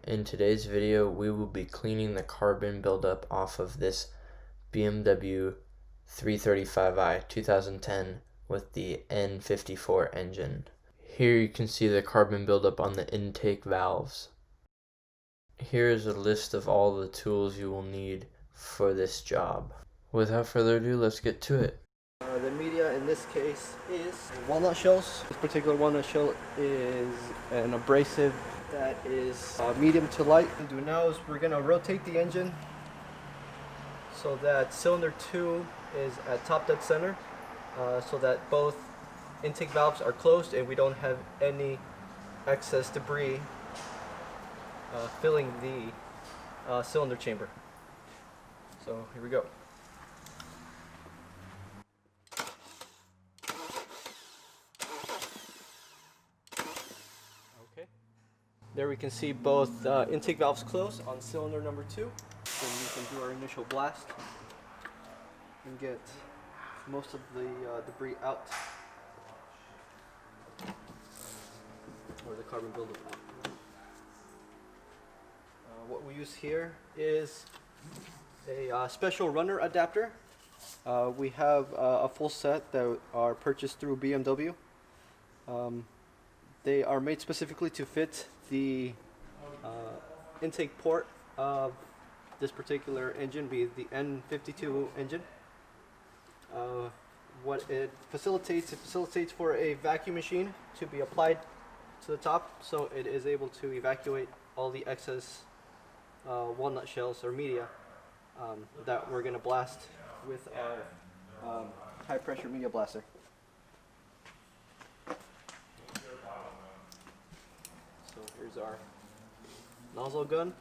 In today's video, we will be cleaning the carbon buildup off of this BMW 335i 2010 with the N54 engine. Here you can see the carbon buildup on the intake valves. Here is a list of all the tools you will need for this job. Without further ado, let's get to it. The media in this case is walnut shells. This particular walnut shell is an abrasive that is medium to light. What we'll do now is we're going to rotate the engine so that cylinder 2 is at top dead center, so that both intake valves are closed and we don't have any excess debris filling the cylinder chamber. So here we go. There we can see both intake valves closed on cylinder number 2. Then we can do our initial blast and get most of the debris out, or the carbon buildup out. What we use here is a special runner adapter. We have a full set that are purchased through BMW. They are made specifically to fit the intake port of this particular engine, be the N52 engine. What it facilitates for a vacuum machine to be applied to the top, so it is able to evacuate all the excess walnut shells or media that we're going to blast with our high pressure media blaster. So here's our nozzle gun.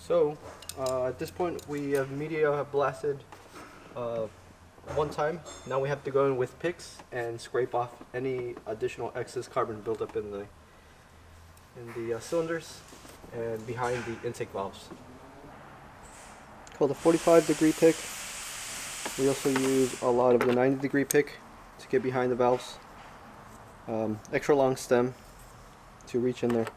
So at this point we have media blasted one time. Now we have to go in with picks and scrape off any additional excess carbon buildup in the cylinders and behind the intake valves. Called a 45-degree pick. We also use a lot of the 90-degree pick to get behind the valves. Extra long stem to reach in there.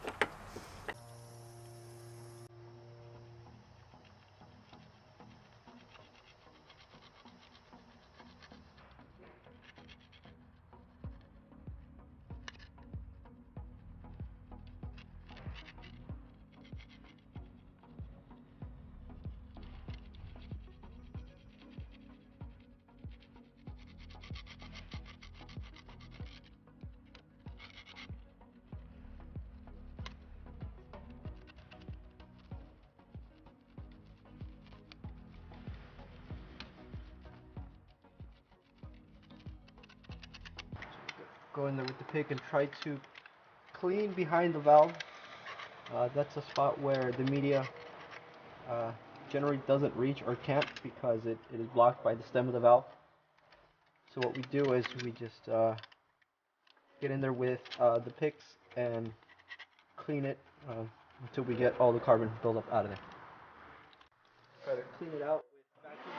Go in there with the pick and try to clean behind the valve. That's a spot where the media generally doesn't reach or can't because it is blocked by the stem of the valve. So what we do is we just get in there with the picks and clean it until we get all the carbon buildup out of there. Try to clean it out with vacuum.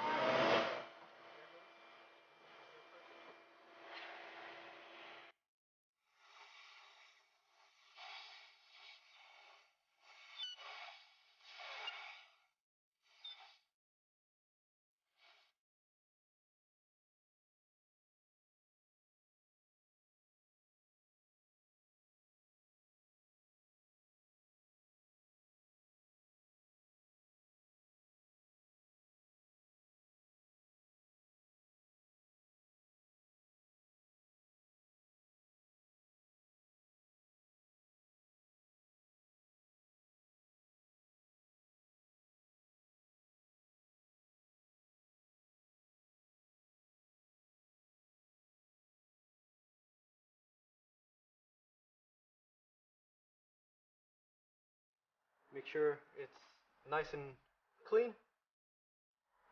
make sure it's nice and clean,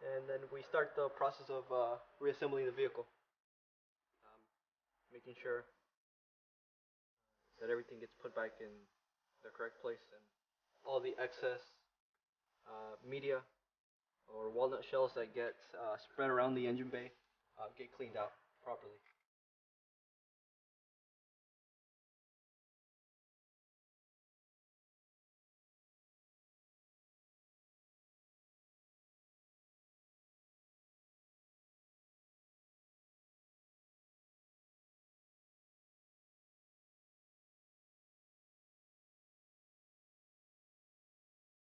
and then we start the process of reassembling the vehicle, um, making sure that everything gets put back in the correct place and all the excess media or walnut shells that get spread around the engine bay get cleaned out properly.